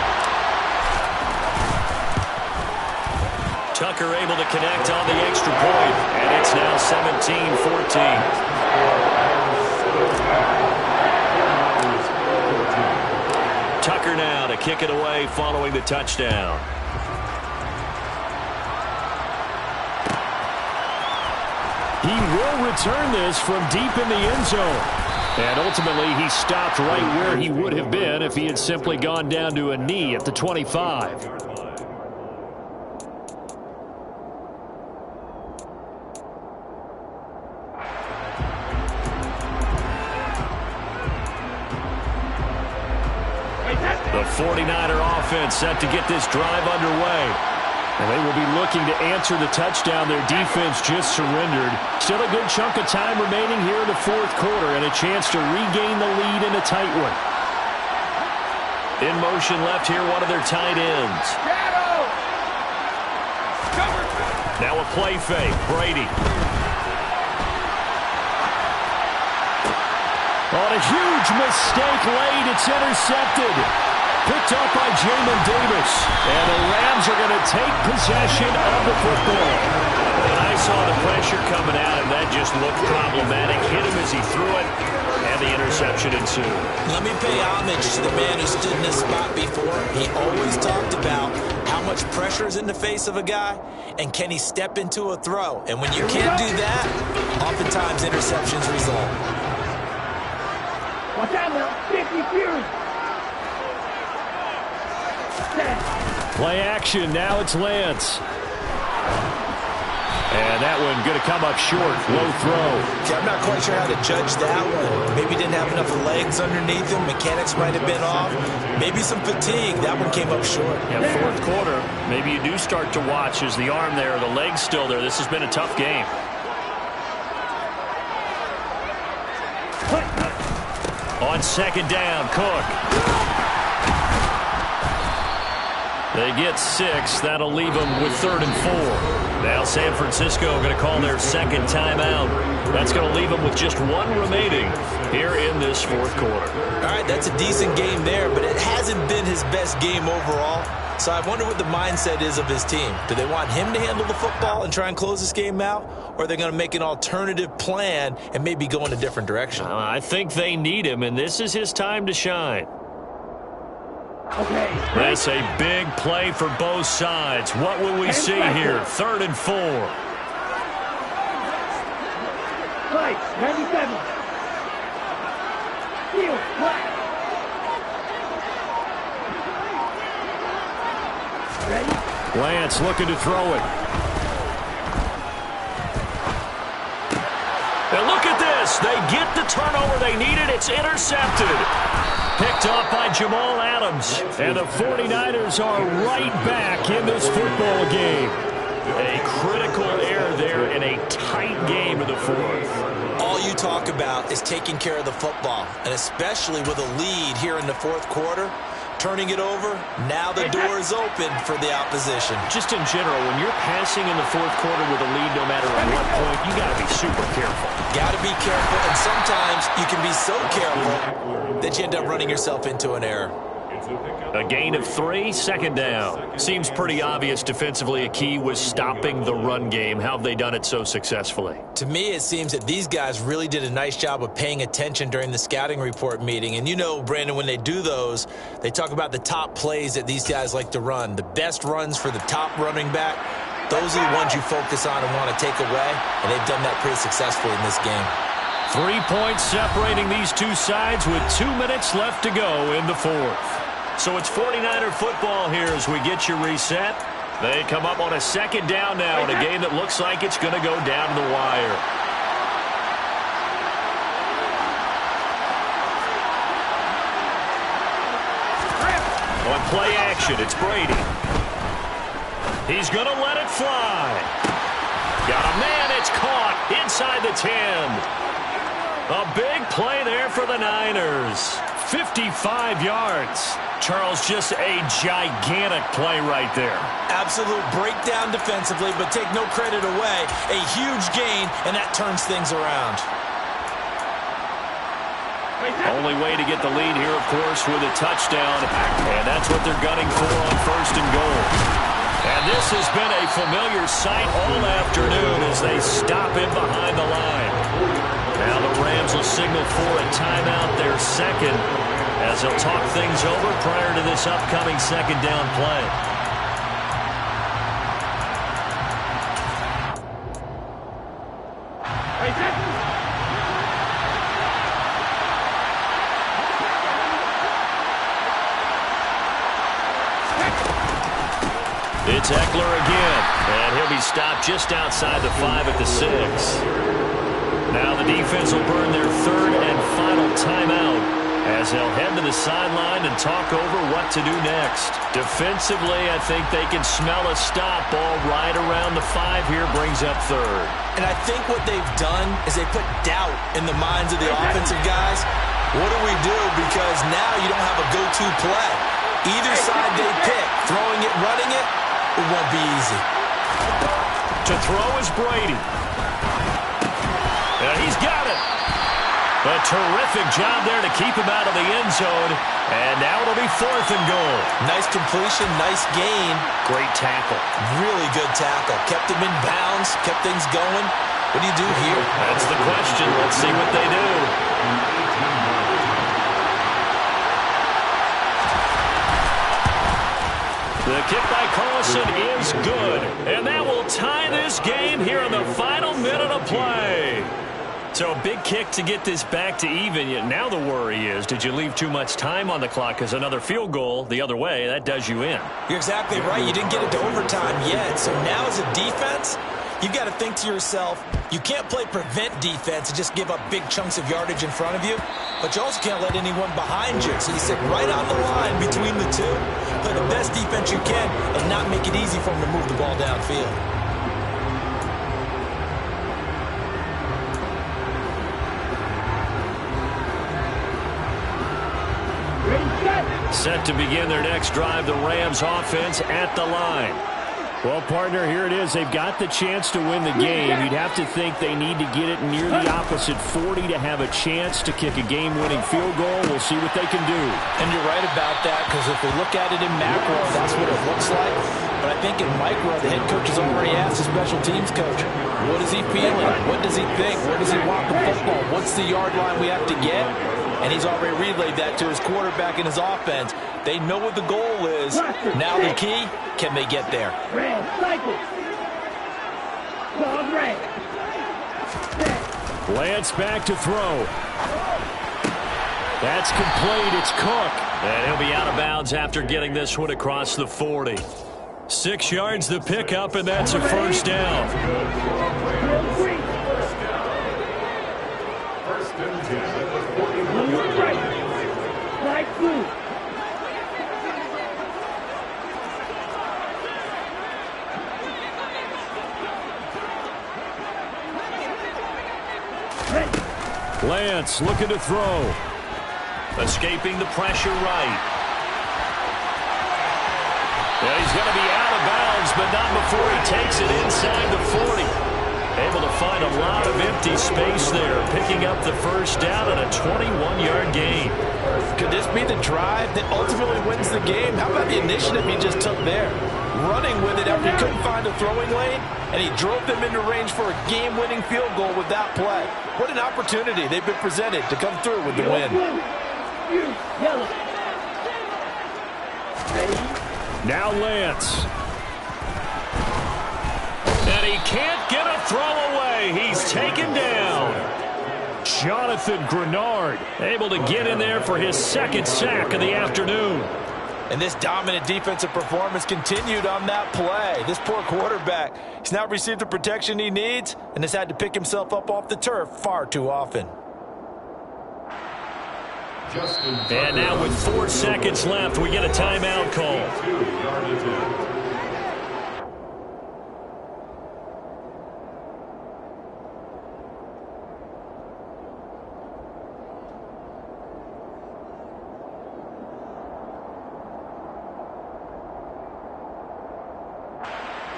Tucker able to connect on the extra point. And it's now 17-14. Tucker now to kick it away following the touchdown. He will return this from deep in the end zone. And ultimately, he stopped right where he would have been if he had simply gone down to a knee at the 25. The 49er offense set to get this drive underway. And they will be looking to answer the touchdown their defense just surrendered. Still a good chunk of time remaining here in the 4th quarter and a chance to regain the lead in a tight one. In motion left here, one of their tight ends. Now a play fake, Brady. On a huge mistake late, it's intercepted. Picked up by Jamin Davis. And the Rams are going to take possession of the football. And I They saw the pressure coming out, and that just looked problematic. Hit him as he threw it, and the interception ensued. Let me pay homage to the man who stood in this spot before. He always talked about how much pressure is in the face of a guy, and can he step into a throw. And when you can't do that, oftentimes interceptions result. Watch out now. 50 Fury. Play action. Now it's Lance. And that one going to come up short. Low throw. Okay, I'm not quite sure how to judge that one. Maybe didn't have enough legs underneath him. Mechanics might have been off. Maybe some fatigue. That one came up short. Yeah, fourth quarter, maybe you do start to watch. Is the arm there, the leg's still there? This has been a tough game. On second down, Cook. They get 6. That'll leave them with 3rd and 4. Now San Francisco going to call their second timeout. That's going to leave them with just 1 remaining here in this fourth quarter. All right, that's a decent game there, but it hasn't been his best game overall. So I wonder what the mindset is of his team. Do they want him to handle the football and try and close this game out? Or are they going to make an alternative plan and maybe go in a different direction? I think they need him, and this is his time to shine. Okay. That's a big play for both sides. What will we see here? 3rd and 4. Right, 97. Field, flat. Ready? Lance looking to throw it. And look at this. They get the turnover they needed. It's intercepted. Picked off by Jamal Adams. And the 49ers are right back in this football game. A critical error there in a tight game in the fourth. All you talk about is taking care of the football, and especially with a lead here in the fourth quarter. Turning it over, now the door is open for the opposition. Just in general, when you're passing in the fourth quarter with a lead, no matter at what point, you got to be super careful. Got to be careful, and sometimes you can be so careful that you end up running yourself into an error. A gain of 3, second down. Seems pretty obvious defensively a key was stopping the run game. How have they done it so successfully? To me, it seems that these guys really did a nice job of paying attention during the scouting report meeting. And you know, Brandon, when they do those, they talk about the top plays that these guys like to run. The best runs for the top running back, those are the ones you focus on and want to take away. And they've done that pretty successfully in this game. 3 points separating these two sides with 2 minutes left to go in the fourth. So it's 49er football here as we get you reset. They come up on a second down now in a game that looks like it's going to go down to the wire. On play action, it's Brady. He's going to let it fly. Got a man, it's caught inside the 10. A big play there for the Niners. 55 yards. Charles, just a gigantic play right there. Absolute breakdown defensively, but take no credit away. A huge gain, and that turns things around. Only way to get the lead here, of course, with a touchdown. And that's what they're gunning for on 1st and goal. And this has been a familiar sight all afternoon as they stop him behind the line. Now the Rams will signal for a timeout, their second, as they'll talk things over prior to this upcoming second down play. It's Eckler again, and he'll be stopped just outside the 5 at the 6. Now the defense will burn their 3rd and final timeout as they'll head to the sideline and talk over what to do next. Defensively, I think they can smell a stop. Ball right around the 5 here brings up 3rd. And I think what they've done is they put doubt in the minds of the offensive guys. What do we do? Because now you don't have a go-to play. Either side they pick, throwing it, running it, it won't be easy. To throw is Brady. And he's got it. A terrific job there to keep him out of the end zone. And now it'll be 4th and goal. Nice completion, nice gain. Great tackle. Really good tackle. Kept him in bounds, kept things going. What do you do here? That's the question. Let's see what they do. The kick by Carlson is good. And that will tie this game here in the final minute of play. So a big kick to get this back to even. Yet now the worry is, did you leave too much time on the clock? Because another field goal the other way, that does you in. You're exactly right. You didn't get it to overtime yet. So now as a defense, you've got to think to yourself, you can't play prevent defense and just give up big chunks of yardage in front of you, but you also can't let anyone behind you. So you sit right on the line between the two, play the best defense you can, and not make it easy for them to move the ball downfield. Set to begin their next drive, the Rams offense at the line. Well, partner, here it is. They've got the chance to win the game. You'd have to think they need to get it near the opposite 40 to have a chance to kick a game-winning field goal. We'll see what they can do. And you're right about that, because if we look at it in macro, that's what it looks like. But I think in micro, the head coach has already asked the special teams coach, what is he feeling? What does he think? Where does he want the football? What's the yard line we have to get? And he's already relayed that to his quarterback and his offense. They know what the goal is. Now the key, can they get there? Lance back to throw. That's complete. It's Cook. And he'll be out of bounds after getting this one across the 40. 6 yards the pickup, and that's a first down. Lance looking to throw. Escaping the pressure right. Yeah, he's going to be out of bounds, but not before he takes it inside the 40. Able to find a lot of empty space there, picking up the first down and a 21-yard gain. Could this be the drive that ultimately wins the game? How about the initiative he just took there? Running with it after he couldn't find a throwing lane, and he drove them into range for a game-winning field goal with that play. What an opportunity they've been presented to come through with the win. Now Lance. And he can't get a throw away. He's taken down. Jonathan Grenard able to get in there for his second sack of the afternoon. And this dominant defensive performance continued on that play. This poor quarterback, he's not received the protection he needs and has had to pick himself up off the turf far too often. And now with 4 seconds left, we get a timeout call.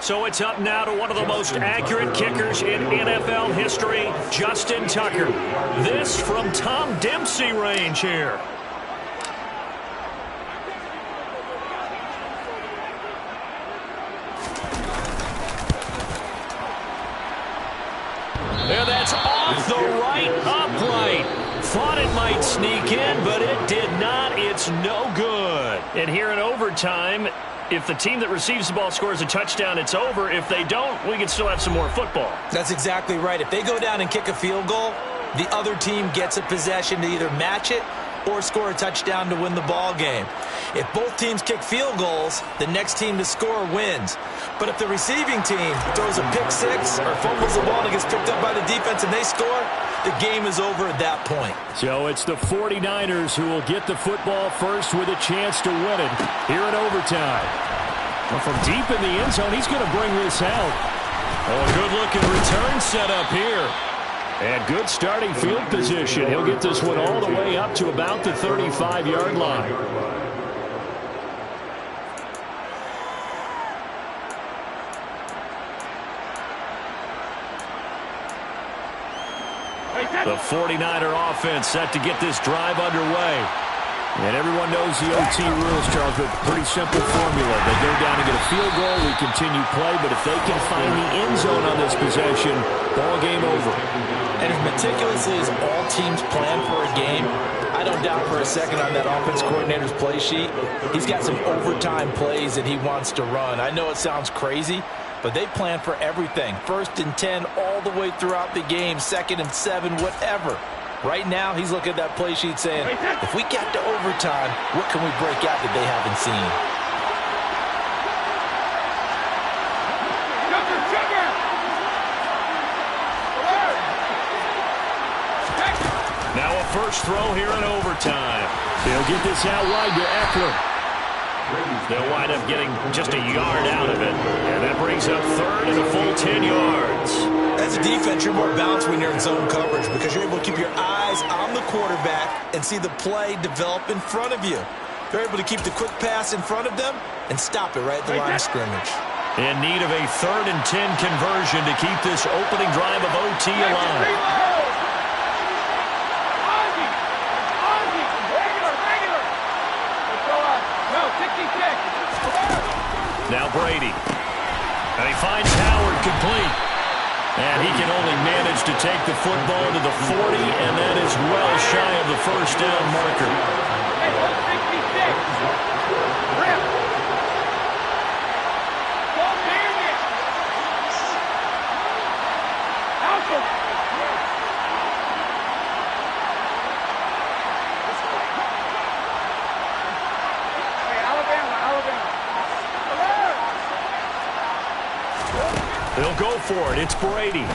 So it's up now to one of the most accurate kickers in NFL history, Justin Tucker. This from Tom Dempsey range here. And that's off the right upright. Thought it might sneak in, but it did not. It's no good. And here in overtime, if the team that receives the ball scores a touchdown, it's over. If they don't, we can still have some more football. That's exactly right. If they go down and kick a field goal, the other team gets a possession to either match it or score a touchdown to win the ball game. If both teams kick field goals, the next team to score wins. But if the receiving team throws a pick six or fumbles the ball and gets picked up by the defense and they score, the game is over at that point. So it's the 49ers who will get the football first with a chance to win it here in overtime. Well, from deep in the end zone, he's going to bring this out. Oh, a good-looking return set up here. And good starting field position. He'll get this one all the way up to about the 35-yard line. The 49er offense set to get this drive underway. And everyone knows the OT rules, Charles, but pretty simple formula. They go down and get a field goal, we continue play, but if they can find the end zone on this possession, ball game over. And as meticulously as all teams plan for a game, I don't doubt for a second on that offense coordinator's play sheet, he's got some overtime plays that he wants to run. I know it sounds crazy, but they plan for everything. 1st and 10 all the way throughout the game, 2nd and 7, whatever. Right now, he's looking at that play sheet saying, if we get to overtime, what can we break out that they haven't seen? Now a first throw here in overtime. They'll get this out wide to Eckler. They'll wind up getting just a yard out of it. And that brings up 3rd and a full 10 yards. As a defense, you're more balanced when you're in zone coverage because you're able to keep your eyes on the quarterback and see the play develop in front of you. They're able to keep the quick pass in front of them and stop it right at the line of scrimmage. In need of a 3rd and 10 conversion to keep this opening drive of OT alive. Now Brady. And he finds Howard complete. And he can only manage to take the football to the 40, and that is well shy of the first down marker. They'll go for it. It's Brady. Oh,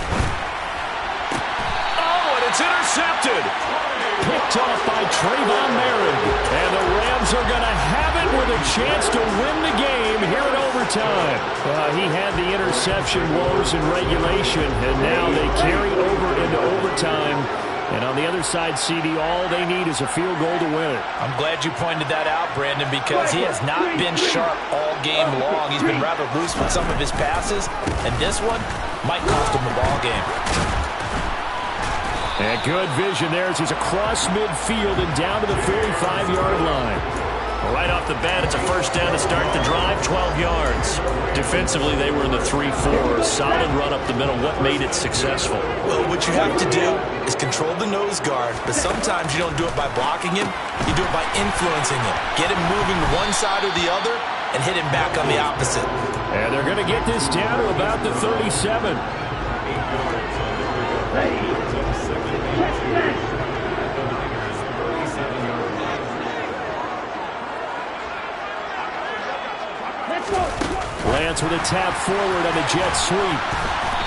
and it's intercepted. Picked off by Trayvon Merritt. And the Rams are going to have it with a chance to win the game here in overtime. He had the interception woes in regulation, and now they carry over into overtime. And on the other side, CD, all they need is a field goal to win it. I'm glad you pointed that out, Brandon, because he has not been sharp all game long. He's been rather loose with some of his passes, and this one might cost him the ball game. And good vision there as he's across midfield and down to the 45-yard line. Right off the bat, it's a first down to start the drive, 12 yards. Defensively, they were in the 3-4. Solid run up the middle. What made it successful? Well, what you have to do is control the nose guard, but sometimes you don't do it by blocking him. You do it by influencing him. Get him moving to one side or the other and hit him back on the opposite. And they're going to get this down to about the 37. Lance with a tap forward on the jet sweep.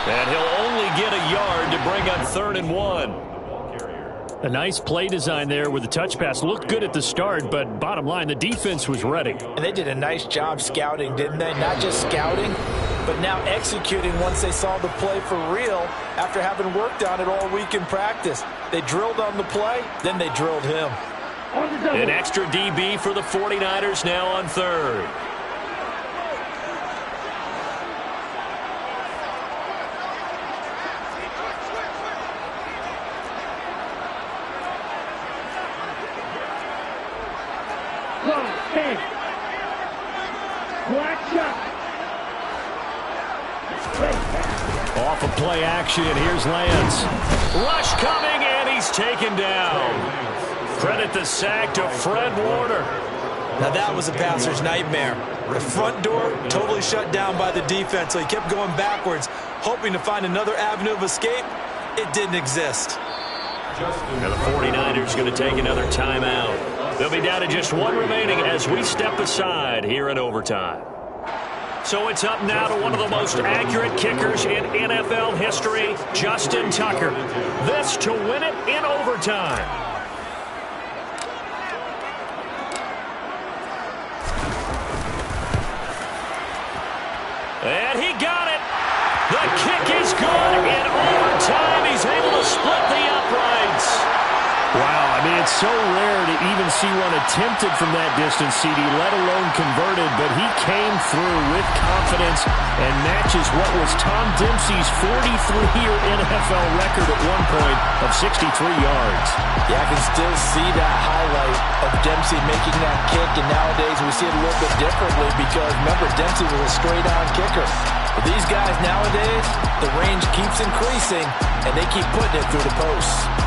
And he'll only get a yard to bring up 3rd and 1. A nice play design there with the touch pass. Looked good at the start, but bottom line, the defense was ready. And they did a nice job scouting, didn't they? Not just scouting, but now executing once they saw the play for real after having worked on it all week in practice. They drilled on the play, then they drilled him. An extra DB for the 49ers now on 3rd. Off of play action, here's Lance. Rush coming, and he's taken down. Credit the sack to Fred Warner. Now that was a passer's nightmare. The front door totally shut down by the defense, so he kept going backwards, hoping to find another avenue of escape. It didn't exist. Now the 49ers going to take another timeout. They'll be down to just one remaining as we step aside here in overtime. So it's up now to one of the most accurate kickers in NFL history, Justin Tucker. This to win it in overtime. And he got it. The kick is good. In overtime, he's able to split the uprights. Wow, I mean, it's so rare to even see one attempted from that distance, CD, let alone converted, but he came through with confidence and matches what was Tom Dempsey's 43-year NFL record at one point of 63 yards. Yeah, I can still see that highlight of Dempsey making that kick, and nowadays we see it a little bit differently because, remember, Dempsey was a straight-on kicker. But these guys nowadays, the range keeps increasing, and they keep putting it through the posts.